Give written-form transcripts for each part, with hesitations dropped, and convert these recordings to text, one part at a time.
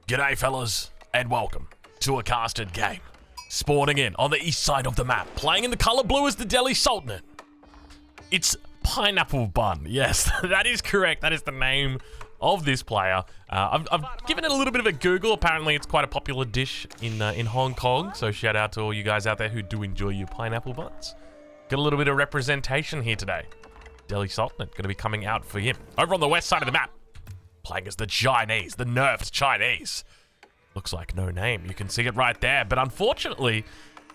G'day fellas, and welcome to a casted game. Spawning in on the east side of the map, playing in the color blue as the Delhi Sultanate. It's Pineapple Bun. Yes, that is correct. That is the name of this player. I've given it a little bit of a Google. Apparently, it's quite a popular dish in Hong Kong. So shout out to all you guys out there who do enjoy your pineapple buns. Got a little bit of representation here today. Delhi Sultanate going to be coming out for him. Over on the west side of the map, playing as the Chinese, the Nerfs Chinese. Looks like no name. You can see it right there. But unfortunately,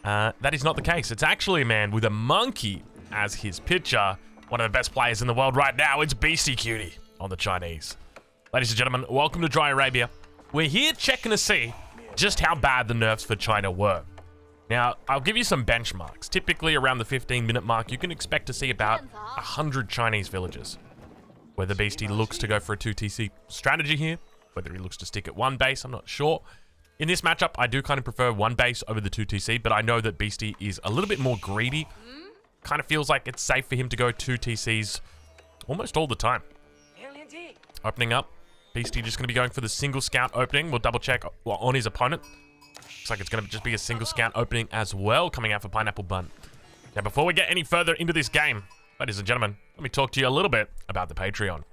that is not the case. It's actually a man with a monkey as his picture. One of the best players in the world right now. It's Beastie Cutie on the Chinese. Ladies and gentlemen, welcome to Dry Arabia. We're here checking to see just how bad the nerfs for China were. Now, I'll give you some benchmarks. Typically around the 15-minute mark, you can expect to see about 100 Chinese villages. Whether Beastie looks to go for a 2TC strategy here, whether he looks to stick at one base, I'm not sure. In this matchup, I do kind of prefer one base over the 2TC, but I know that Beastie is a little bit more greedy. Kind of feels like it's safe for him to go 2TCs almost all the time. Opening up, Beastie just going to be going for the single scout opening. We'll double check on his opponent. Looks like it's going to just be a single scout opening as well, coming out for Pineapple Bun. Now, before we get any further into this game, ladies and gentlemen, let me talk to you a little bit about the Patreon.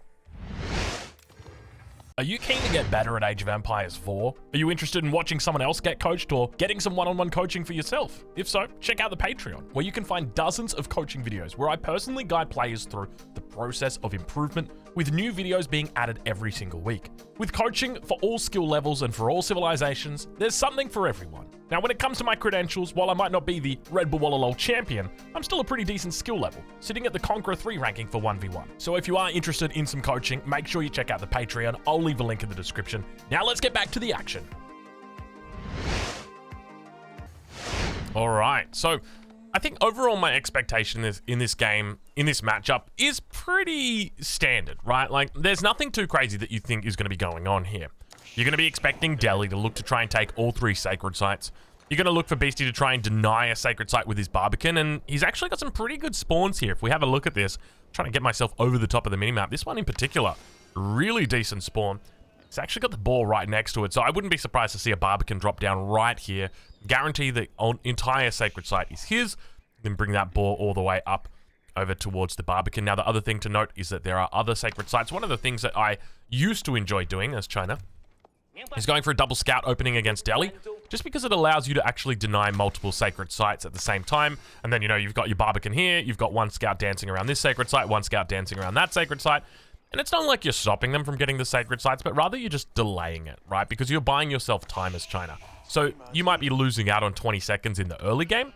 Are you keen to get better at Age of Empires 4? Are you interested in watching someone else get coached or getting some one-on-one coaching for yourself? If so, check out the Patreon, where you can find dozens of coaching videos where I personally guide players through the process of improvement, with new videos being added every single week. With coaching for all skill levels and for all civilizations, there's something for everyone. Now, when it comes to my credentials, while I might not be the Red Bull Wallalol champion, I'm still a pretty decent skill level, sitting at the Conqueror 3 ranking for 1v1. So if you are interested in some coaching, make sure you check out the Patreon. I'll leave a link in the description. Now let's get back to the action. All right, so I think overall my expectation is in this game, in this matchup, is pretty standard, right? Like, there's nothing too crazy that you think is going to be going on here. You're going to be expecting Delhi to look to try and take all three sacred sites. You're going to look for Beastie to try and deny a sacred site with his Barbican, and he's actually got some pretty good spawns here. If we have a look at this, I'm trying to get myself over the top of the minimap. This one in particular, really decent spawn. It's actually got the ball right next to it, so I wouldn't be surprised to see a Barbican drop down right here. Guarantee the entire sacred site is his, then bring that ball all the way up over towards the Barbican. Now, the other thing to note is that there are other sacred sites. One of the things that I used to enjoy doing as China is going for a double scout opening against Delhi, just because it allows you to actually deny multiple sacred sites at the same time. And then, you know, you've got your Barbican here, you've got one scout dancing around this sacred site, one scout dancing around that sacred site. And it's not like you're stopping them from getting the sacred sites, but rather you're just delaying it, right? Because you're buying yourself time as China. So you might be losing out on 20 seconds in the early game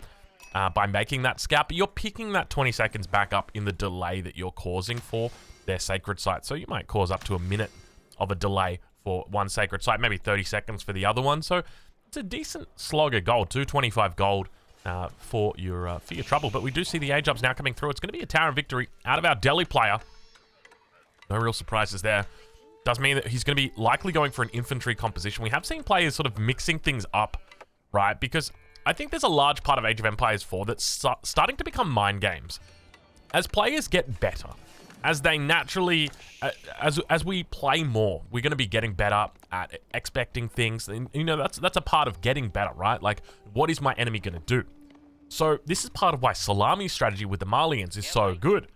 by making that scout, but you're picking that 20 seconds back up in the delay that you're causing for their sacred site. So you might cause up to a minute of a delay for one sacred site, maybe 30 seconds for the other one. So it's a decent slog of gold, 225 gold for your trouble. But we do see the age-ups now coming through. It's going to be a Tower of Victory out of our Delhi player. No real surprises there. Does mean that he's going to be likely going for an infantry composition. We have seen players sort of mixing things up, right? Because I think there's a large part of Age of Empires 4 that's starting to become mind games. As players get better, as they naturally, as we play more, we're going to be getting better at expecting things. And, you know, that's a part of getting better, right? Like, what is my enemy going to do? So this is part of why Salami's strategy with the Malians is so good.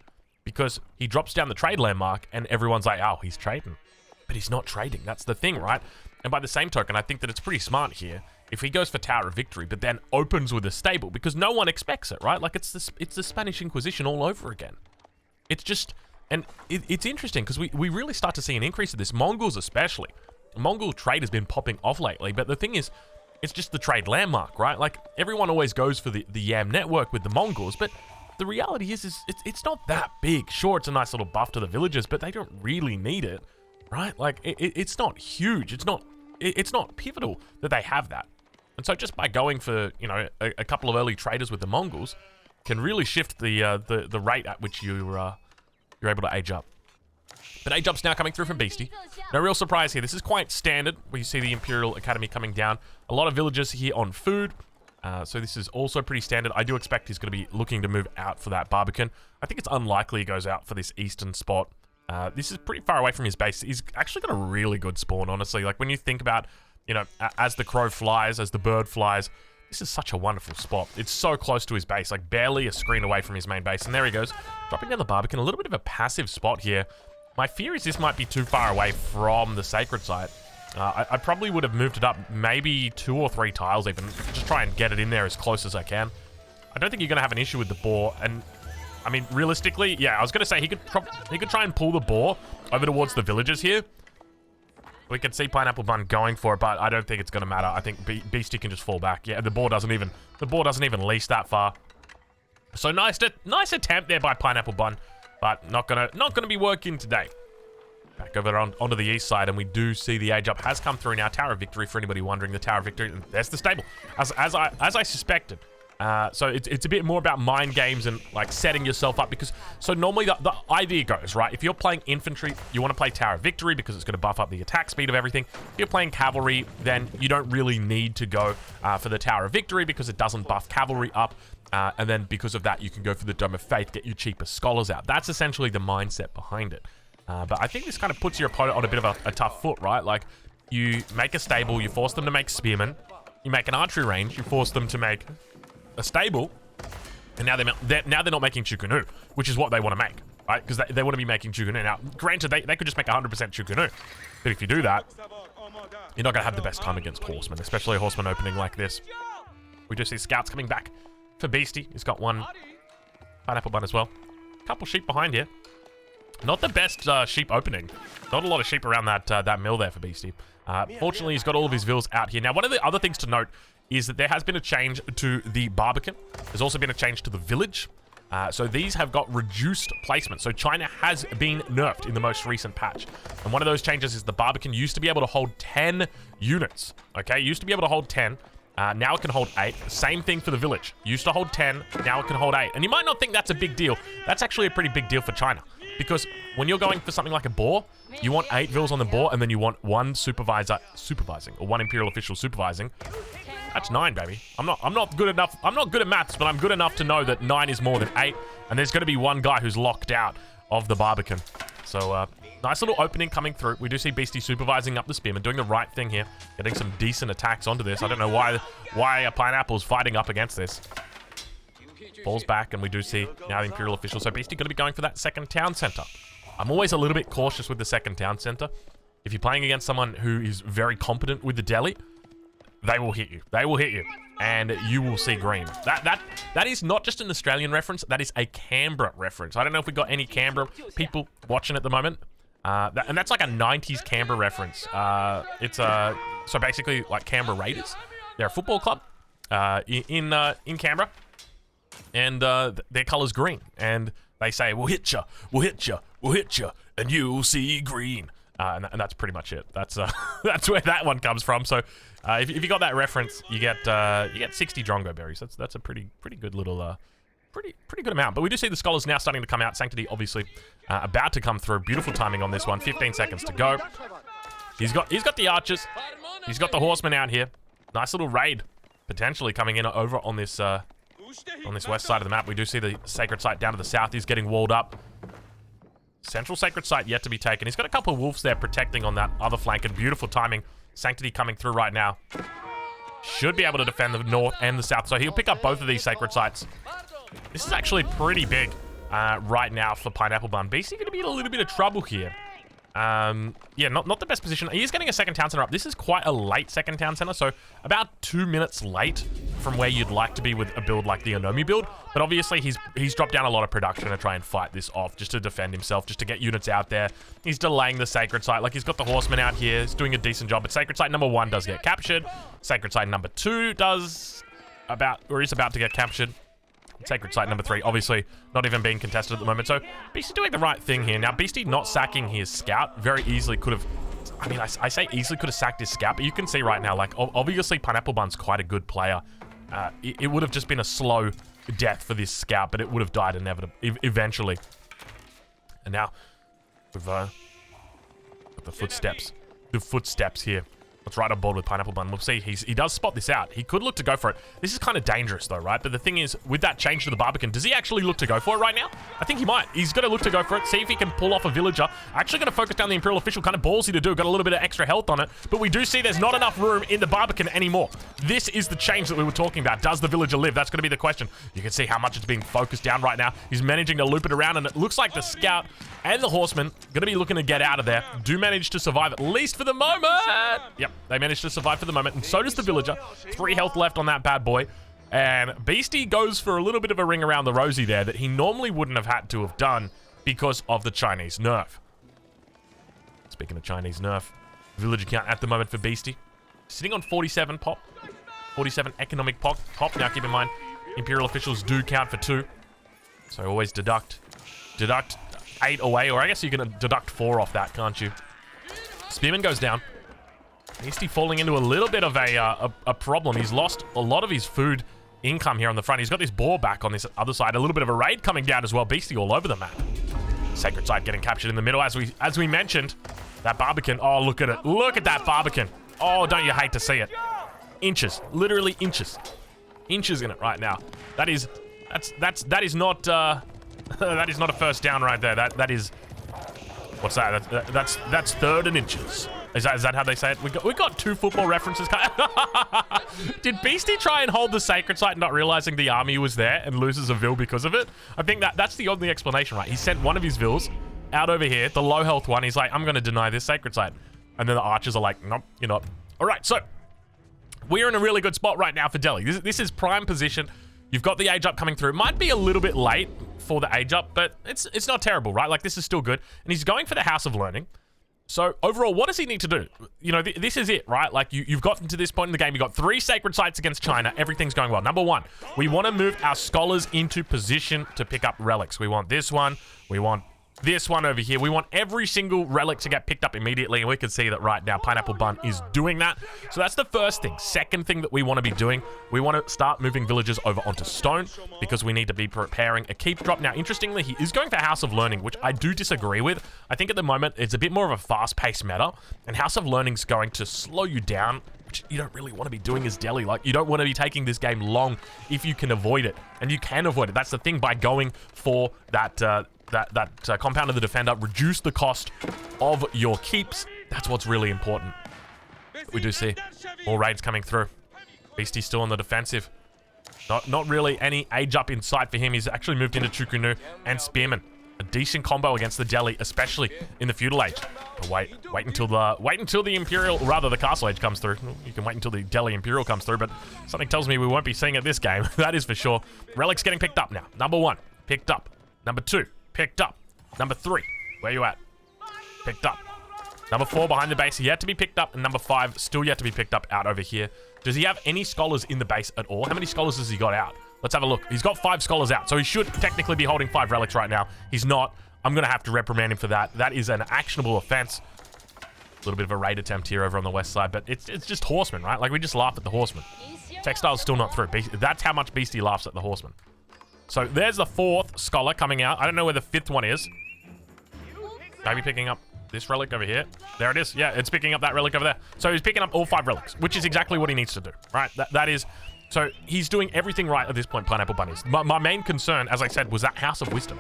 Because he drops down the trade landmark and everyone's like, oh, he's trading. But he's not trading. That's the thing, right? And by the same token, I think that it's pretty smart here if he goes for Tower of Victory, but then opens with a stable, because no one expects it, right? Like, it's the Spanish Inquisition all over again. It's just, and it's interesting because we really start to see an increase of this. Mongols especially. Mongol trade has been popping off lately, but the thing is, it's just the trade landmark, right? Like, everyone always goes for the Yam network with the Mongols, but the reality is it's not that big. Sure, it's a nice little buff to the villagers, but they don't really need it, right? Like, it's not huge. It's not pivotal that they have that. And so just by going for, you know, a couple of early traders with the Mongols can really shift the rate at which you're able to age up. But age up's now coming through from Beastie. No real surprise here. This is quite standard, where you see the Imperial Academy coming down. A lot of villagers here on food. So this is also pretty standard. I do expect he's going to be looking to move out for that Barbican. I think it's unlikely he goes out for this eastern spot. This is pretty far away from his base. He's actually got a really good spawn, honestly. Like, when you think about you know, as the crow flies, as the bird flies. This is such a wonderful spot. It's so close to his base, like barely a screen away from his main base. And there he goes, dropping down the Barbican. A little bit of a passive spot here. My fear is this might be too far away from the sacred site. I probably would have moved it up maybe 2 or 3 tiles even. Just try and get it in there as close as I can. I don't think you're going to have an issue with the boar. And, I mean, realistically, yeah, I was going to say he could try and pull the boar over towards the villages here. We can see Pineapple Bun going for it, but I don't think it's going to matter. I think Beastie can just fall back. Yeah, the boar doesn't even leash that far. So nice attempt there by Pineapple Bun, but not gonna be working today. Back over onto the east side, and we do see the age up has come through now. Tower of Victory, for anybody wondering, the Tower of Victory. And there's the stable, as I suspected. So it's a bit more about mind games and like setting yourself up, because so normally the idea goes, right, if you're playing infantry, you want to play Tower of Victory because it's going to buff up the attack speed of everything. If you're playing cavalry, then you don't really need to go for the Tower of Victory because it doesn't buff cavalry up, and then because of that you can go for the Dome of Faith, get your cheaper scholars out. That's essentially the mindset behind it. But I think this kind of puts your opponent on a bit of a tough foot, right? Like, you make a stable, you force them to make spearmen, you make an archery range, you force them to make a stable, and now they're not making Chukunu, which is what they want to make, right? Because they want to be making Chukunu. Now, granted, they could just make 100% Chukunu, but if you do that, you're not going to have the best time against horsemen, especially a horseman opening like this. We do see scouts coming back for Beastie. He's got one Pineapple Bun as well. Couple sheep behind here. Not the best sheep opening. Not a lot of sheep around that mill there for Beastie. Fortunately, he's got all of his vills out here. Now, one of the other things to note is that there has been a change to the Barbican. There's also been a change to the village. So these have got reduced placement. So China has been nerfed in the most recent patch. And one of those changes is the Barbican used to be able to hold 10 units. Okay, used to be able to hold 10. Now it can hold 8. Same thing for the village. Used to hold 10, now it can hold 8. And you might not think that's a big deal. That's actually a pretty big deal for China. Because when you're going for something like a boar, you want 8 vills on the boar, and then you want 1 supervisor supervising, or 1 imperial official supervising. That's 9, baby. I'm not good enough. I'm not good at maths, but I'm good enough to know that 9 is more than 8, and there's going to be 1 guy who's locked out of the Barbican. So, nice little opening coming through. We do see Beastie supervising up the spearman, doing the right thing here, getting some decent attacks onto this. I don't know why a Pineapple's fighting up against this. Falls back, and we do see now the Imperial official. So Beastie going to be going for that second town center. I'm always a little bit cautious with the second town center. If you're playing against someone who is very competent with the deli, they will hit you. They will hit you, and you will see green. That is not just an Australian reference. That is a Canberra reference. I don't know if we got any Canberra people watching at the moment. And that's like a 90s Canberra reference. It's so basically like Canberra Raiders. They're a football club in Canberra. And their color's green, and they say, "We'll hit you, we'll hit you, we'll hit you, and you'll see green." And that's pretty much it. That's that's where that one comes from. So if you got that reference, you get 60 Drongo berries. That's a pretty good little pretty good amount. But we do see the scholars now starting to come out. Sanctity obviously about to come through. Beautiful timing on this one. 15 seconds to go. He's got the archers. He's got the horsemen out here. Nice little raid potentially coming in over on this west side of the map. We do see the sacred site down to the south. He's getting walled up. Central sacred site yet to be taken. He's got a couple of wolves there protecting on that other flank, and beautiful timing. Sanctity coming through right now. Should be able to defend the north and the south, so he'll pick up both of these sacred sites. This is actually pretty big right now for Pineapple Bun. Beastie going to be in a little bit of trouble here. Yeah, not the best position. He is getting a second town center up. This is quite a late second town center, so about 2 minutes late from where you'd like to be with a build like the Onomi build. But obviously he's dropped down a lot of production to try and fight this off, just to defend himself, just to get units out there. He's delaying the sacred site. Like, he's got the horsemen out here. He's doing a decent job, but sacred site number 1 does get captured. Sacred site number 2 is about to get captured. Sacred site number 3, obviously not even being contested at the moment. So Beastie doing the right thing here. Now, Beastie not sacking his scout very easily could have, I mean, I say easily could have sacked his scout, but you can see right now, like, obviously Pineapple Bun's quite a good player. It would have just been a slow death for this scout, but it would have died eventually. And now we've got the footsteps here. Let's ride on board with Pineapple Bun. We'll see. He does spot this out. He could look to go for it. This is kind of dangerous, though, right? But the thing is, with that change to the Barbican, does he actually look to go for it right now? I think he might. He's going to look to go for it, see if he can pull off a villager. Actually going to focus down the Imperial Official. Kind of ballsy to do. Got a little bit of extra health on it. But we do see there's not enough room in the Barbican anymore. This is the change that we were talking about. Does the villager live? That's going to be the question. You can see how much it's being focused down right now. He's managing to loop it around, and it looks like the Scout and the Horseman going to be looking to get out of there. Do manage to survive, at least for the moment. Yep, they managed to survive for the moment, and so does the villager. 3 health left on that bad boy. And Beastie goes for a little bit of a ring around the rosy there that he normally wouldn't have had to have done because of the Chinese nerf. Speaking of Chinese nerf, villager count at the moment for Beastie sitting on 47 pop. 47 economic pop. Now keep in mind, Imperial officials do count for 2. So always deduct 8 away, or I guess you can deduct 4 off that, can't you? Spearman goes down. Beastie falling into a little bit of a problem. He's lost a lot of his food income here on the front. He's got this boar back on this other side. A little bit of a raid coming down as well. Beastie all over the map. Sacred Site getting captured in the middle. As we mentioned, that Barbican. Oh, look at it. Look at that Barbican. Oh, don't you hate to see it? Inches. Literally inches. Inches in it right now. That is not that is not a first down right there. That is, what's that? That's third and inches. Is that how they say it? We got 2 football references. Did Beastie try and hold the Sacred Site, not realizing the army was there, and loses a Vil because of it? I think that's the only explanation, right? He sent one of his Vils out over here, the low health one. He's like, I'm going to deny this Sacred Site. And then the archers are like, nope, you're not. All right, so we're in a really good spot right now for Delhi. This is prime position. You've got the age up coming through. Might be a little bit late for the age up, but it's not terrible, right? Like, this is still good. And he's going for the House of Learning. So overall, what does he need to do? You know, this is it, right? Like, you've gotten to this point in the game. You've got 3 sacred sites against China. Everything's going well. Number 1, we want to move our scholars into position to pick up relics. We want this one. We want this one over here. We want every single relic to get picked up immediately, and we can see that right now Pineapple Bun is doing that. So that's the first thing. Second thing that we want to be doing, we want to start moving villagers over onto stone, because we need to be preparing a keep drop. Now, interestingly, he is going for House of Learning, which I do disagree with. I think at the moment it's a bit more of a fast-paced meta, and House of Learning is going to slow you down, which you don't really want to be doing as Delhi. Like, you don't want to be taking this game long if you can avoid it, and you can avoid it. That's the thing, by going for that Compound of the Defender, reduce the cost of your keeps. That's what's really important. We do see more raids coming through. Beastie's still on the defensive. Not really any age up in sight for him. He's actually moved into Chukunu and Spearman. A decent combo against the Delhi, especially in the feudal age. But wait until the Imperial, or rather the Castle Age comes through. You can wait until the Delhi Imperial comes through, but something tells me we won't be seeing it this game. That is for sure. Relics getting picked up now. Number 1, picked up. Number 2, picked up. Number 3, where you at? Picked up. Number 4 behind the base, yet to be picked up. And number 5, still yet to be picked up out over here. Does he have any scholars in the base at all? How many scholars has he got out? Let's have a look. He's got 5 scholars out, so he should technically be holding 5 relics right now. He's not. I'm going to have to reprimand him for that. That is an actionable offense. A little bit of a raid attempt here over on the west side, but it's just Horseman, right? Like, we just laugh at the Horseman. Textile's still not through. That's how much Beastie laughs at the Horseman. So there's the 4th scholar coming out. I don't know where the 5th one is. Maybe picking up this relic over here. There it is. Yeah, it's picking up that relic over there. So he's picking up all 5 relics, which is exactly what he needs to do, right? That is... So he's doing everything right at this point, Pineapple Bunny. My main concern, as I said, was that House of Wisdom.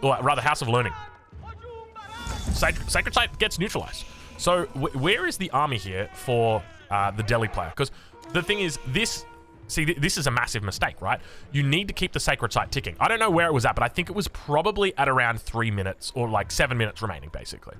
Or rather, House of Learning. Sacred Site gets neutralized. So where is the army here for the Delhi player? Because the thing is, this is a massive mistake, right? You need to keep the Sacred Site ticking. I don't know where it was at, but I think it was probably at around 3 minutes, or like 7 minutes remaining, basically.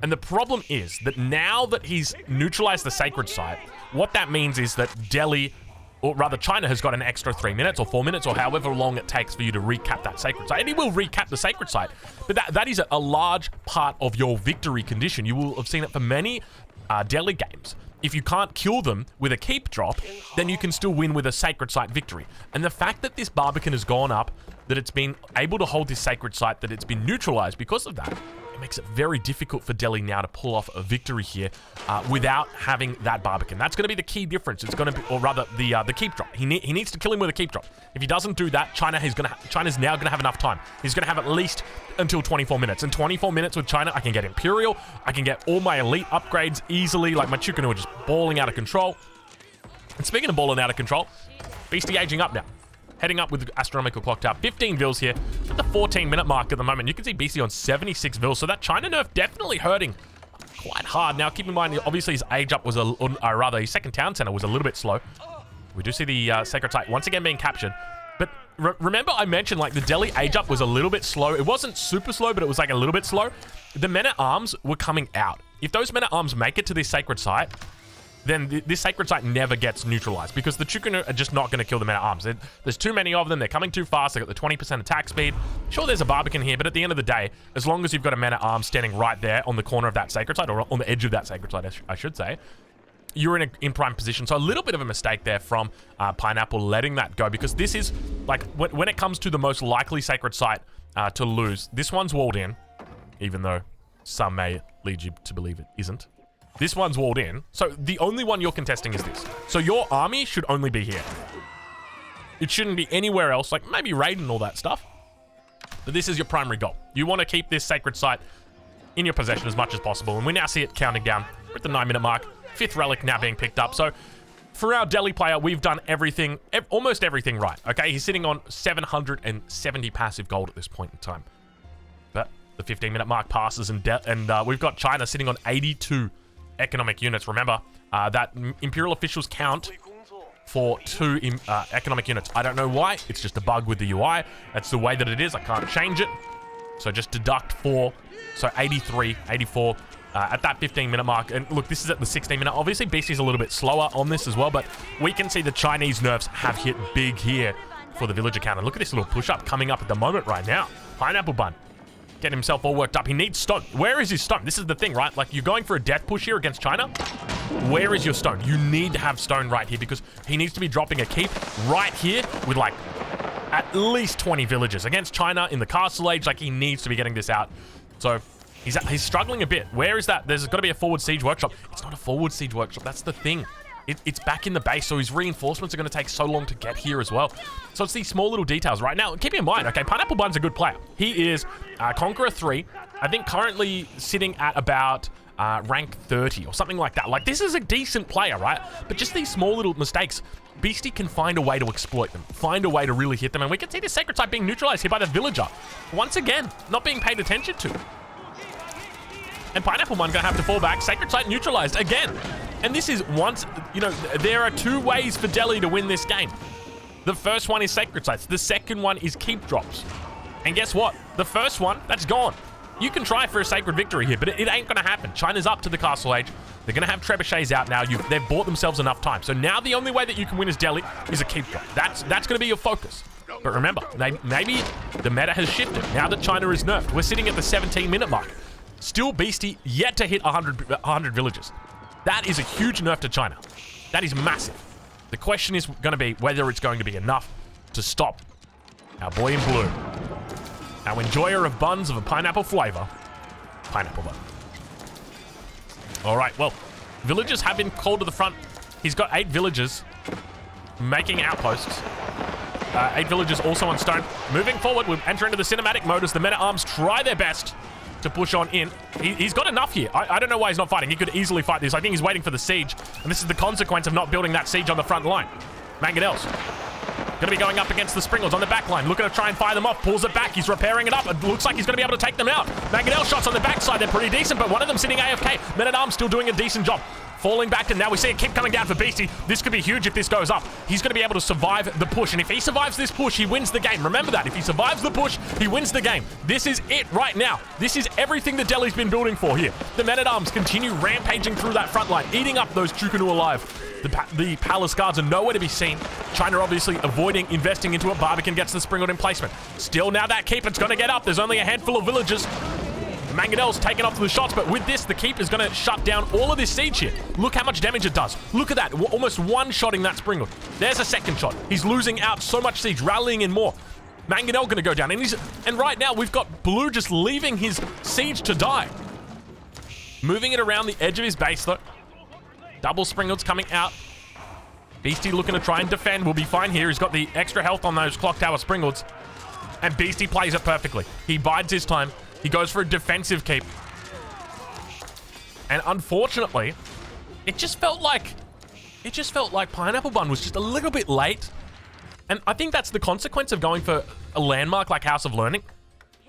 And the problem is that now that he's neutralized the Sacred Site, what that means is that Delhi, or rather China, has got an extra 3 minutes or 4 minutes or however long it takes for you to recap that Sacred Site. And he will recap the Sacred Site, but that is a large part of your victory condition. You will have seen it for many Delhi games. If you can't kill them with a keep drop, then you can still win with a Sacred Site victory. And the fact that this Barbican has gone up, that it's been able to hold this Sacred Site, that it's been neutralized because of that, it makes it very difficult for Delhi now to pull off a victory here without having that Barbican. That's going to be the key difference. It's going to be, or rather, the keep drop. He needs to kill him with a keep drop. If he doesn't do that, China's now going to have enough time. He's going to have at least until 24 minutes. In 24 minutes with China, I can get Imperial. I can get all my elite upgrades easily. Like, my Chukunu are just balling out of control. And speaking of balling out of control, Beastie aging up now. Heading up with the astronomical clock tower. 15 vils here at the 14-minute mark at the moment. You can see Beastie on 76 vils, so that China nerf definitely hurting quite hard. Now, keep in mind, obviously his age up was his second town center was a little bit slow. We do see the Sacred Site once again being captured. But remember I mentioned, like, the Delhi age up was a little bit slow. It wasn't super slow, but it was like a little bit slow. The men-at-arms were coming out. If those men-at-arms make it to this Sacred Site, then this Sacred Site never gets neutralized because the Chukunu are just not going to kill the men-at-arms. There's too many of them. They're coming too fast. They got the 20% attack speed. Sure, there's a Barbican here, but at the end of the day, as long as you've got a men-at-arms standing right there on the corner of that Sacred Site, or on the edge of that Sacred Site, I should say, you're in prime position. So a little bit of a mistake there from Pineapple letting that go, because this is, like, when it comes to the most likely Sacred Site to lose, this one's walled in, even though some may lead you to believe it isn't. This one's walled in, so the only one you're contesting is this. So your army should only be here. It shouldn't be anywhere else, like maybe raid and all that stuff. But this is your primary goal. You want to keep this Sacred Site in your possession as much as possible, and we now see it counting down. We're at the 9-minute mark. 5th relic now being picked up. So for our Delhi player, we've done everything, almost everything right. Okay, he's sitting on 770 passive gold at this point in time. But the 15-minute mark passes, and we've got China sitting on 82 economic units. Remember, that Imperial officials count for 2 economic units. I don't know why. It's just a bug with the UI. That's the way that it is. I can't change it. So just deduct 4. So 83, 84 at that 15-minute mark. And look, this is at the 16-minute. Obviously, BC's a little bit slower on this as well, but we can see the Chinese nerfs have hit big here for the villager count. And look at this little push-up coming up at the moment right now. Pineapple Bun. Get himself all worked up. He needs stone. Where is his stone? This is the thing, right? Like, you're going for a death push here against China. Where is your stone? You need to have stone right here, because he needs to be dropping a keep right here with, like, at least 20 villagers. Against China in the castle age, like, he needs to be getting this out. So he's struggling a bit. Where is that? There's got to be a forward siege workshop. It's not a forward siege workshop. That's the thing. It's back in the base, so his reinforcements are going to take so long to get here as well. So it's these small little details. Right now, keep in mind, okay, Pineapple Bun's a good player. He is Conqueror 3, I think currently sitting at about rank 30 or something like that. Like, this is a decent player, right? But just these small little mistakes, Beastie can find a way to exploit them, find a way to really hit them, and we can see the Sacred Site being neutralized here by the villager. Once again, not being paid attention to. And Pineapple Bun gonna have to fall back. Sacred Site neutralized again. And this is once, you know, there are 2 ways for Delhi to win this game. The first one is Sacred Sites. The second one is keep drops. And guess what? The first one, that's gone. You can try for a sacred victory here, but it ain't gonna happen. China's up to the castle age. They're gonna have trebuchets out now. They've bought themselves enough time. So now the only way that you can win as Delhi is a keep drop. That's gonna be your focus. But remember, maybe the meta has shifted now that China is nerfed. We're sitting at the 17-minute mark. Still Beastie yet to hit 100 villages. That is a huge nerf to China. That is massive. The question is going to be whether it's going to be enough to stop our boy in blue, our enjoyer of buns of a pineapple flavor, Pineapple Bun. All right, well, villagers have been called to the front. He's got 8 villagers making outposts. 8 villagers also on stone. Moving forward, we'll enter into the cinematic mode as the men-at-arms try their best to push on in. He's got enough here. I don't know why he's not fighting. He could easily fight this. I think he's waiting for the siege, and this is the consequence of not building that siege on the front line. Mangonels gonna be going up against the Springles on the back line, looking to try and fire them off. Pulls it back. He's repairing it up. It looks like he's gonna be able to take them out. Mangonel shots on the backside. They're pretty decent, but one of them sitting AFK. Men-at-arms still doing a decent job. Falling back, and now we see a keep coming down for Beastie. This could be huge if this goes up. He's going to be able to survive the push, and if he survives this push, he wins the game. Remember that. If he survives the push, he wins the game. This is it right now. This is everything that Delhi's been building for here. The men-at-arms continue rampaging through that front line, eating up those Chukunu alive. The palace guards are nowhere to be seen. China obviously avoiding investing into it. Barbican gets the Springald in placement. Still now that keep, it's going to get up. There's only a handful of villagers. Mangonel's taken off to the shots, but with this, the keep is going to shut down all of this siege here. Look how much damage it does. Look at that. Almost one-shotting that Springald. There's a second shot. He's losing out so much siege, rallying in more. Mangonel gonna go down, and right now we've got Blue just leaving his siege to die. Moving it around the edge of his base though. Double Springhoods coming out. Beastie looking to try and defend. Will be fine here. He's got the extra health on those Clock Tower Springhoods. And Beastie plays it perfectly. He bides his time. He goes for a defensive keep. And unfortunately, it just felt like Pineapple Bun was just a little bit late. And I think that's the consequence of going for a landmark like House of Learning.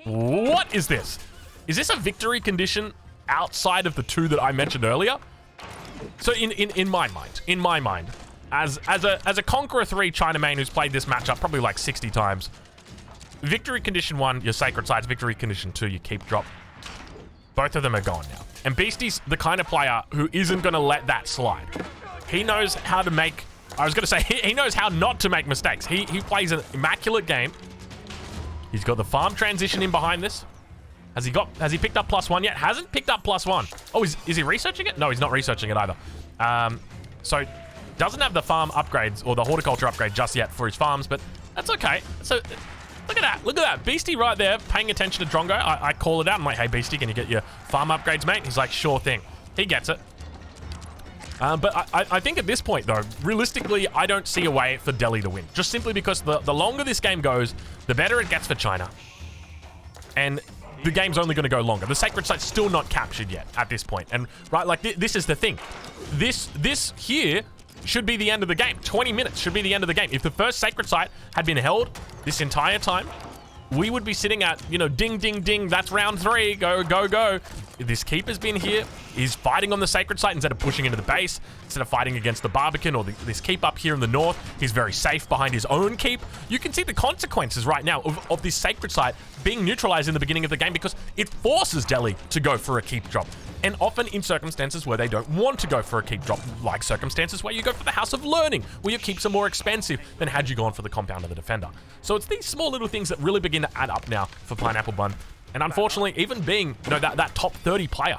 What is this? Is this a victory condition outside of the two that I mentioned earlier? So in my mind, as a Conqueror 3 China main who's played this matchup probably like 60 times, victory condition 1, your Sacred Sites. Victory condition 2, your keep drop. Both of them are gone now. And Beastie's the kind of player who isn't going to let that slide. He knows how to make... I was going to say, he knows how not to make mistakes. He plays an immaculate game. He's got the farm transition in behind this. Has he picked up +1 yet? Hasn't picked up +1. Oh, is he researching it? No, he's not researching it either. So, doesn't have the farm upgrades or the horticulture upgrade just yet for his farms, but that's okay. So, look at that. Look at that. Beastie right there paying attention to Drongo. I call it out. I'm like, hey, Beastie, can you get your farm upgrades, mate? He's like, sure thing. He gets it. But I think at this point, though, realistically, I don't see a way for Delhi to win. Just simply because the longer this game goes, the better it gets for China. And the game's only going to go longer. The Sacred Site's still not captured yet at this point. And, right, like, this is the thing. This here should be the end of the game. 20 minutes should be the end of the game. If the first Sacred Site had been held this entire time, we would be sitting at, you know, ding, ding, ding, that's round 3, go, go, go. This keeper's been here. He's fighting on the Sacred Site instead of pushing into the base, instead of fighting against the Barbican or this keep up here in the north. He's very safe behind his own keep. You can see the consequences right now of this Sacred Site being neutralized in the beginning of the game because it forces Delhi to go for a keep drop. And often in circumstances where they don't want to go for a keep drop, like circumstances where you go for the House of Learning, where your keeps are more expensive than had you gone for the Compound of the Defender. So it's these small little things that really begin to add up now for Pineapple Bun. And unfortunately, even being, you know, that top 30 player,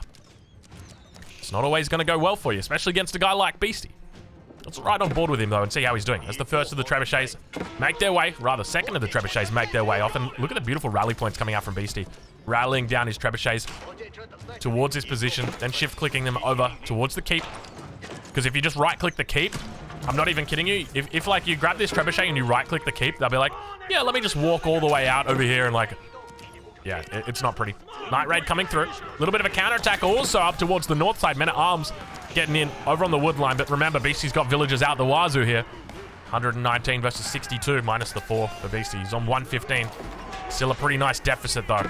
it's not always going to go well for you, especially against a guy like Beastie. Let's ride on board with him, though, and see how he's doing. As the first of the Trebuchets make their way, rather second of the Trebuchets make their way off. And look at the beautiful rally points coming out from Beastie. Rallying down his Trebuchets towards his position, then shift-clicking them over towards the keep. Because if you just right-click the keep, I'm not even kidding you, if like, you grab this Trebuchet and you right-click the keep, they'll be like, yeah, let me just walk all the way out over here and, like... Yeah, it's not pretty. Night Raid coming through. A little bit of a counterattack also up towards the north side. Men-at-Arms getting in over on the wood line. But remember, Beastie's got villagers out the wazoo here. 119 versus 62, minus the 4 for Beastie. He's on 115. Still a pretty nice deficit, though.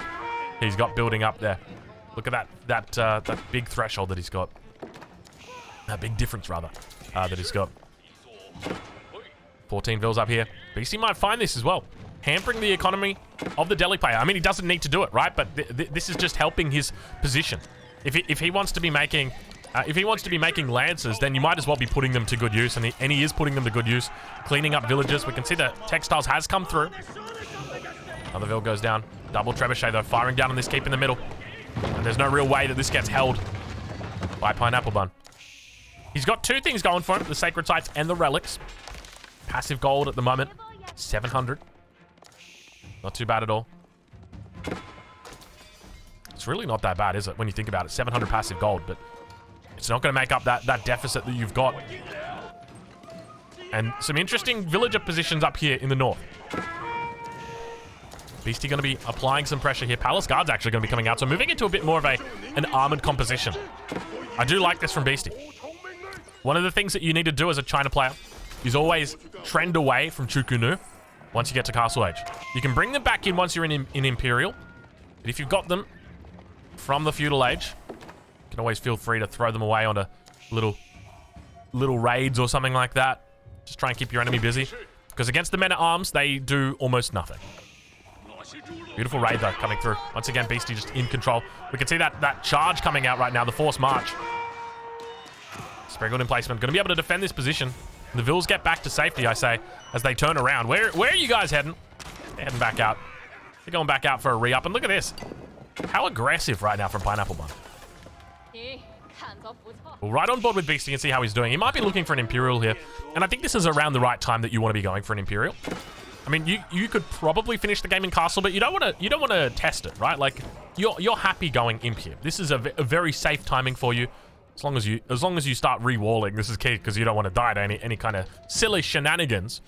He's got building up there. Look at that big threshold that he's got. That big difference, rather, that he's got. 14 vills up here. Beastie might find this as well. Hampering the economy of the Delhi player. I mean, he doesn't need to do it, right? But this is just helping his position. If he wants to be making, lances, then you might as well be putting them to good use, and he is putting them to good use, cleaning up villages. We can see the textiles has come through. Another vill goes down. Double Trebuchet though, firing down on this keep in the middle, and there's no real way that this gets held by Pineapple Bun. He's got two things going for him: the Sacred Sites and the relics. Passive gold at the moment, 700. Not too bad at all. It's really not that bad, is it, when you think about it? 700 passive gold, but it's not going to make up that deficit that you've got. And some interesting villager positions up here in the north. Beastie going to be applying some pressure here. Palace Guard's actually going to be coming out, so moving into a bit more of an armored composition. I do like this from Beastie. One of the things that you need to do as a China player is always trend away from Chukunu once you get to Castle Age. You can bring them back in once you're in Imperial, but if you've got them from the Feudal Age, you can always feel free to throw them away onto little raids or something like that. Just try and keep your enemy busy, because against the Men-at-Arms, they do almost nothing. Beautiful raid, though, coming through. Once again, Beastie just in control. We can see that charge coming out right now, the Forced March. Sprinkled in placement. Going to be able to defend this position. The Vills get back to safety, I say, as they turn around. Where are you guys heading? They're heading back out. They're going back out for a re-up. And look at this. How aggressive right now from Pineapple Bun. We'll ride on board with Beastie and see how he's doing. He might be looking for an Imperial here. And I think this is around the right time that you want to be going for an Imperial. I mean, you could probably finish the game in castle, but you don't want to test it, right? Like, you're happy going imp here. This is a very safe timing for you. As long as you start re-walling, this is key because you don't want to die to any kind of silly shenanigans.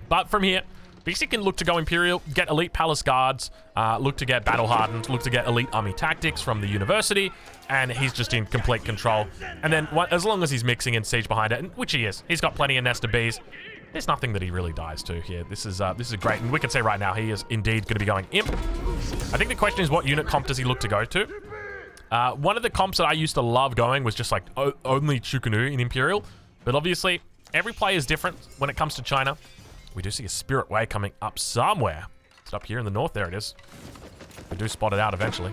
But from here, BC can look to go Imperial, get elite palace guards, look to get battle hardened, look to get elite army tactics from the university, and he's just in complete control. And then as long as he's mixing in siege behind it, which he is, he's got plenty of nest of bees. There's nothing that he really dies to here. This is great, and we can say right now he is indeed going to be going imp. I think the question is, what unit comp does he look to go to? One of the comps that I used to love going was just like only Chukunu in Imperial, but obviously every player is different when it comes to China. We do see a Spirit Way coming up somewhere. It's up here in the north. There it is. We do spot it out eventually.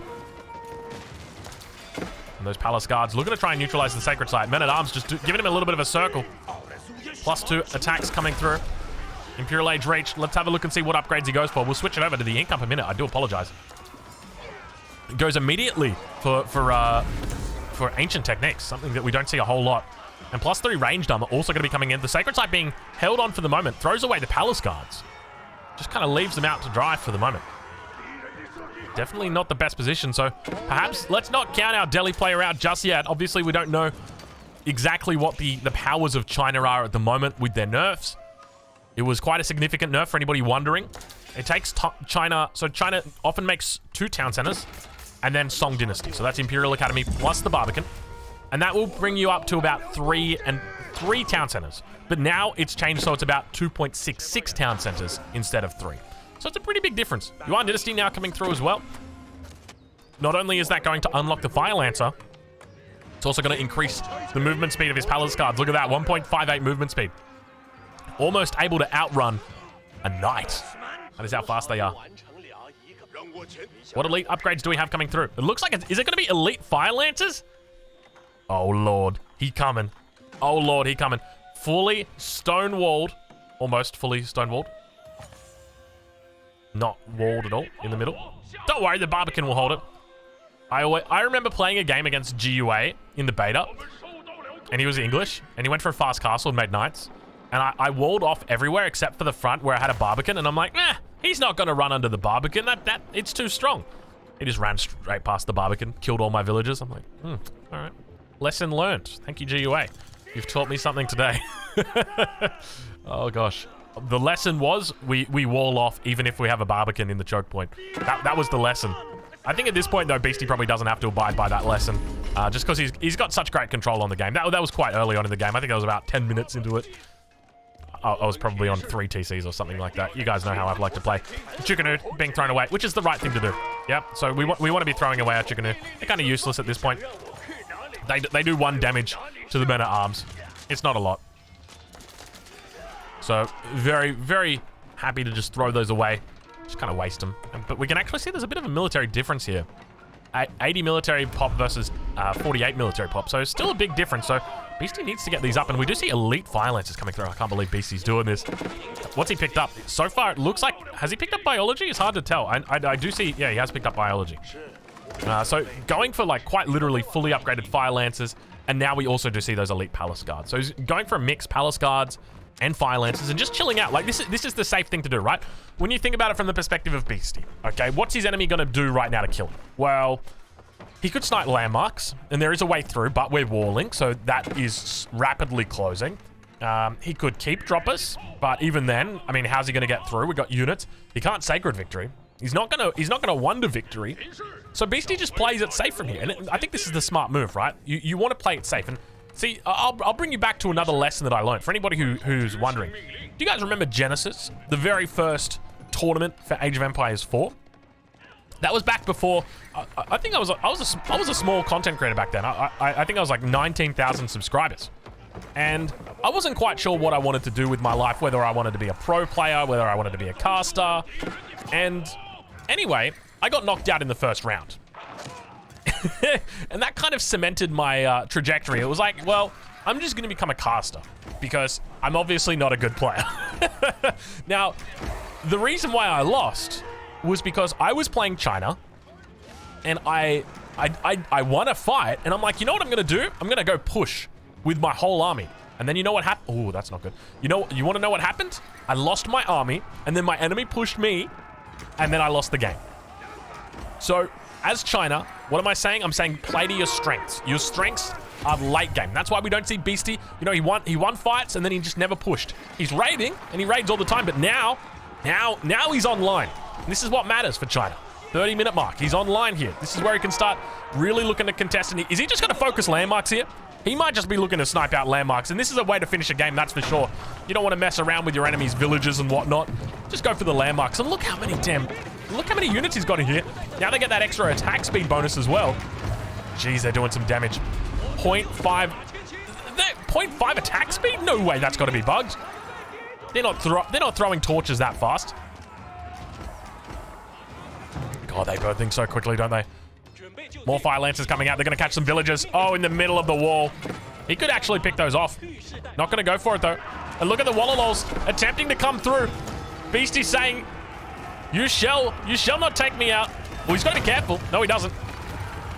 And those palace guards looking to try and neutralize the sacred site. Men-at-Arms just giving him a little bit of a circle. +2 attacks coming through. Imperial Age Reach. Let's have a look and see what upgrades he goes for. We'll switch it over to the ink up a minute. I do apologize. It goes immediately for ancient techniques, something that we don't see a whole lot. And +3 ranged armor also going to be coming in. The sacred site being held on for the moment. Throws away the palace guards. Just kind of leaves them out to dry for the moment. Definitely not the best position, so perhaps let's not count our Delhi player out just yet. Obviously, we don't know exactly what the powers of China are at the moment with their nerfs. It was quite a significant nerf for anybody wondering. It takes China, so China often makes 2 town centers and then Song Dynasty. So that's Imperial Academy plus the Barbican. And that will bring you up to about 3 town centers. But now it's changed, so it's about 2.66 town centers instead of 3. So it's a pretty big difference. Yuan Dynasty now coming through as well. Not only is that going to unlock the Fire Lancer, it's also going to increase the movement speed of his palace guards. Look at that, 1.58 movement speed. Almost able to outrun a knight. That is how fast they are. What elite upgrades do we have coming through? It looks like is it going to be elite Fire Lancers? Oh, Lord. He coming. Oh, Lord. He coming. Fully stone-walled. Almost fully stone-walled. Not walled at all in the middle. Don't worry. The Barbican will hold it. I remember playing a game against GUA in the beta. And he was English. And he went for a fast castle and made knights. And I walled off everywhere except for the front where I had a Barbican. And I'm like, nah, he's not going to run under the Barbican. It's too strong. He just ran straight past the Barbican. Killed all my villagers. I'm like, all right. Lesson learned. Thank you, GUA. You've taught me something today. Oh, gosh. The lesson was we wall off even if we have a Barbican in the choke point. That was the lesson. I think at this point, though, Beastie probably doesn't have to abide by that lesson. Just because he's got such great control on the game. That was quite early on in the game. I think I was about 10 minutes into it. I was probably on 3 TCs or something like that. You guys know how I'd like to play. Chukunu being thrown away, which is the right thing to do. Yep, so we want to be throwing away our Chukunu. They're kind of useless at this point. They do 1 damage to the men-at-arms. It's not a lot. So, very, very happy to just throw those away. Just kind of waste them. But we can actually see there's a bit of a military difference here. 80 military pop versus 48 military pop. So, still a big difference. So, Beastie needs to get these up. And we do see elite Fire Lancers coming through. I can't believe Beastie's doing this. What's he picked up? So far, it looks like... Has he picked up biology? It's hard to tell. I do see... Yeah, he has picked up biology. So going for like quite literally fully upgraded Fire Lancers, and now we also do see those elite Palace Guards. So he's going for a mix Palace Guards and Fire Lancers and just chilling out. Like this is the safe thing to do, right? When you think about it from the perspective of Beastie, okay, what's his enemy going to do right now to kill him? Well, he could snipe landmarks, and there is a way through, but we're walling, so that is rapidly closing. He could keep droppers, but even then, I mean, how's he going to get through? We've got units. He can't Sacred Victory. He's not gonna Wonder Victory. So Beastie just plays it safe from here, and I think this is the smart move, right? You want to play it safe, and see, I'll bring you back to another lesson that I learned. For anybody who's wondering, do you guys remember Genesis, the very first tournament for Age of Empires 4? That was back before. I think I was a small content creator back then. I think I was like 19,000 subscribers, and I wasn't quite sure what I wanted to do with my life, whether I wanted to be a pro player, whether I wanted to be a caster, and anyway, I got knocked out in the first round. And that kind of cemented my trajectory. It was like, well, I'm just going to become a caster because I'm obviously not a good player. Now, the reason why I lost was because I was playing China and I won a fight, and I'm like, you know what I'm going to do? I'm going to go push with my whole army. And then you know what happened? Oh, that's not good. You want to know what happened? I lost my army, and then my enemy pushed me, and then I lost the game. So, as China, what am I saying? I'm saying play to your strengths. Your strengths are late game. That's why we don't see Beastie. You know, he won fights, and then he just never pushed. He's raiding, and he raids all the time, but now he's online. And this is what matters for China. 30-minute mark. He's online here. This is where he can start really looking to contest. And is he just going to focus landmarks here? He might just be looking to snipe out landmarks. And this is a way to finish a game, that's for sure. You don't want to mess around with your enemy's villages and whatnot. Just go for the landmarks. And look how many units he's got in here. Now they get that extra attack speed bonus as well. Jeez, they're doing some damage. 0.5 attack speed? No way, that's got to be bugged. They're not throwing torches that fast. God, they burn things so quickly, don't they? More fire lancers coming out. They're going to catch some villagers. Oh, in the middle of the wall. He could actually pick those off. Not going to go for it, though. And look at the Wallalols attempting to come through. Beastie saying, you shall not take me out. Well, he's got to be careful. No, he doesn't.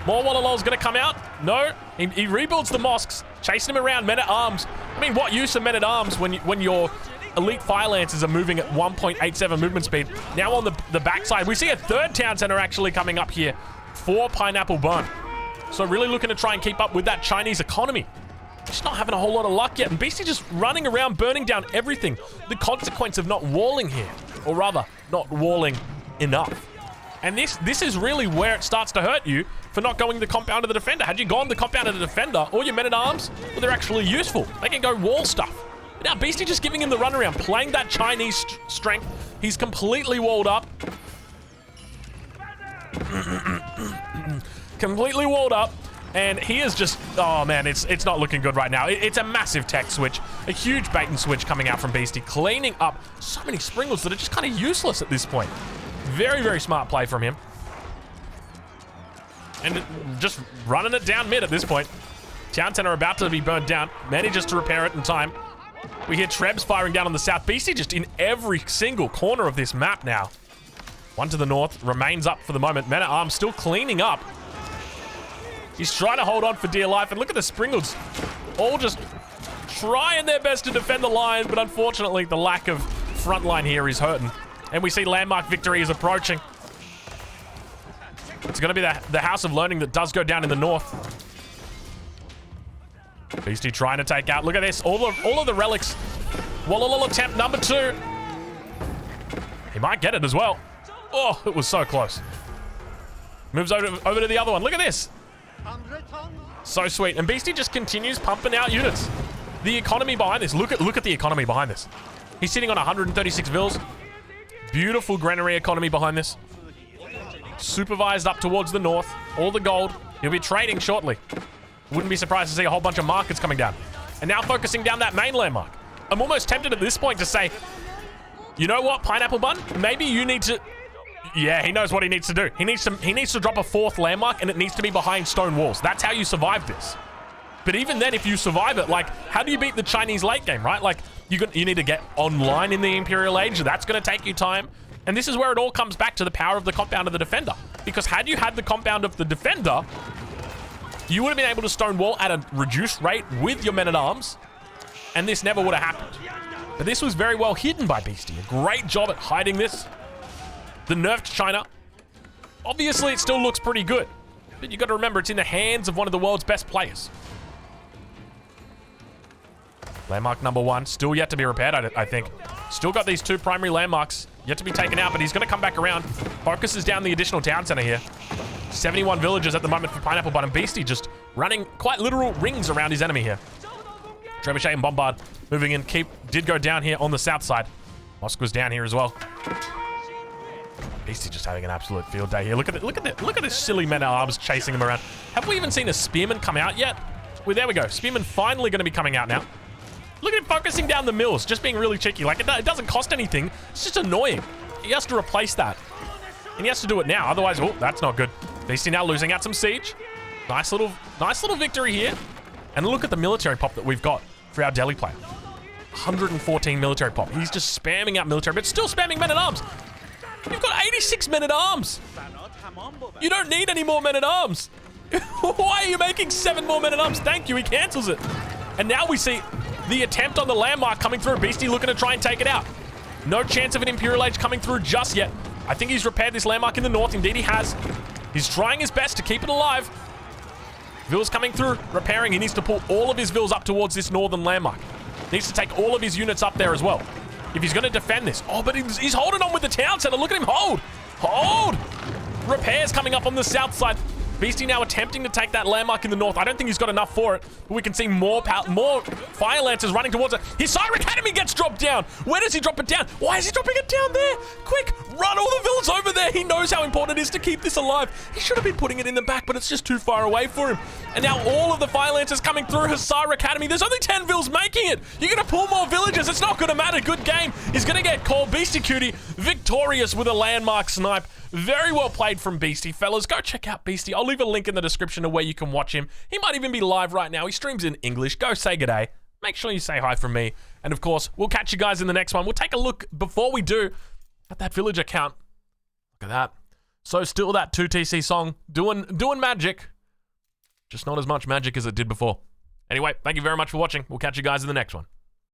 More Wallalols going to come out. No, he rebuilds the mosques, chasing him around. Men-at-arms. I mean, what use of men-at-arms when your elite fire lancers are moving at 1.87 movement speed? Now on the backside, we see a third town center actually coming up here for Pineapple Bun. So really looking to try and keep up with that Chinese economy. Just not having a whole lot of luck yet. And Beastie just running around, burning down everything. The consequence of not walling here. Or rather, not walling enough. And this is really where it starts to hurt you for not going the compound of the defender. Had you gone the compound of the defender, all your men-at-arms, well, they're actually useful. They can go wall stuff. But now Beastie just giving him the runaround, playing that Chinese strength. He's completely walled up. Completely walled up. And he is just, oh man, it's not looking good right now. It's a massive tech switch, a huge bait and switch coming out from Beastie, cleaning up so many Springles that are just kind of useless at this point. Very, very smart play from him. And just running it down mid at this point. Town center about to be burned down. Manages to repair it in time. We hear Trebs firing down on the south. Beastie just in every single corner of this map now. One to the north, remains up for the moment. Men-at-arms still cleaning up. He's trying to hold on for dear life. And look at the Springles. All just trying their best to defend the line. But unfortunately, the lack of front line here is hurting. And we see landmark victory is approaching. It's going to be the House of Learning that does go down in the north. Beastie trying to take out. Look at this. All of the relics. Wallalola attempt number 2. He might get it as well. Oh, it was so close. Moves over to the other one. Look at this. So sweet. And Beastie just continues pumping out units. The economy behind this. Look at the economy behind this. He's sitting on 136 vills. Beautiful granary economy behind this. Supervised up towards the north. All the gold. He'll be trading shortly. Wouldn't be surprised to see a whole bunch of markets coming down. And now focusing down that main landmark. I'm almost tempted at this point to say, you know what, Pineapple Bun? Maybe you need to... Yeah, he knows what he needs to do. He needs to drop a 4th landmark, and it needs to be behind stone walls. That's how you survive this. But even then, if you survive it, like, how do you beat the Chinese late game, right? Like, you need to get online in the Imperial Age. That's going to take you time. And this is where it all comes back to the power of the compound of the defender. Because had you had the compound of the defender, you would have been able to stone wall at a reduced rate with your men-at-arms, and this never would have happened. But this was very well hidden by Beastie. A great job at hiding this. The nerfed China. Obviously, it still looks pretty good. But you got to remember, it's in the hands of one of the world's best players. Landmark number 1, still yet to be repaired, I think. Still got these 2 primary landmarks yet to be taken out, but he's going to come back around. Focuses down the additional town center here. 71 villagers at the moment for Pineapple Bun, and Beastie just running quite literal rings around his enemy here. Trebuchet and Bombard moving in. Keep did go down here on the south side. Mosque was down here as well. Beastie just having an absolute field day here. Look at this silly men-at-arms chasing him around. Have we even seen a spearman come out yet? Well, there we go. Spearman finally going to be coming out now. Look at him focusing down the mills, just being really cheeky. Like, it doesn't cost anything. It's just annoying. He has to replace that. And he has to do it now. Otherwise, oh, that's not good. Beastie now losing out some siege. Nice little victory here. And look at the military pop that we've got for our Delhi player. 114 military pop. He's just spamming out military, but still spamming men-at-arms. You've got 86 men-at-arms. You don't need any more men-at-arms. Why are you making 7 more men-at-arms? Thank you. He cancels it. And now we see The attempt on the landmark coming through. Beastie looking to try and take it out. No chance of an Imperial Age coming through just yet. I think he's repaired this landmark in the north. Indeed, he has. He's trying his best to keep it alive. Vils coming through, repairing. He needs to pull all of his Vils up towards this northern landmark. Needs to take all of his units up there as well, if he's going to defend this. Oh, but he's holding on with the town center. Look at him hold. Hold. Repairs coming up on the south side. Beastie now attempting to take that landmark in the north. I don't think he's got enough for it, but we can see more Fire Lancers running towards it. His Sire Academy gets dropped down. Where does he drop it down? Why is he dropping it down there? Quick, run all the villains over there. He knows how important it is to keep this alive. He should have been putting it in the back, but it's just too far away for him. And now all of the Fire Lancers coming through his Sire Academy. There's only 10 Vils making it. You're going to pull more villagers. It's not going to matter. Good game. He's going to get called. Beastie Cutie victorious with a landmark snipe. Very well played from Beastie, fellas. Go check out Beastie. I'll leave a link in the description of where you can watch him. He might even be live right now. He streams in English. Go say g'day. Make sure you say hi from me. And of course, we'll catch you guys in the next one. We'll take a look before we do at that villager count. Look at that. So still that 2TC song doing magic. Just not as much magic as it did before. Anyway, thank you very much for watching. We'll catch you guys in the next one.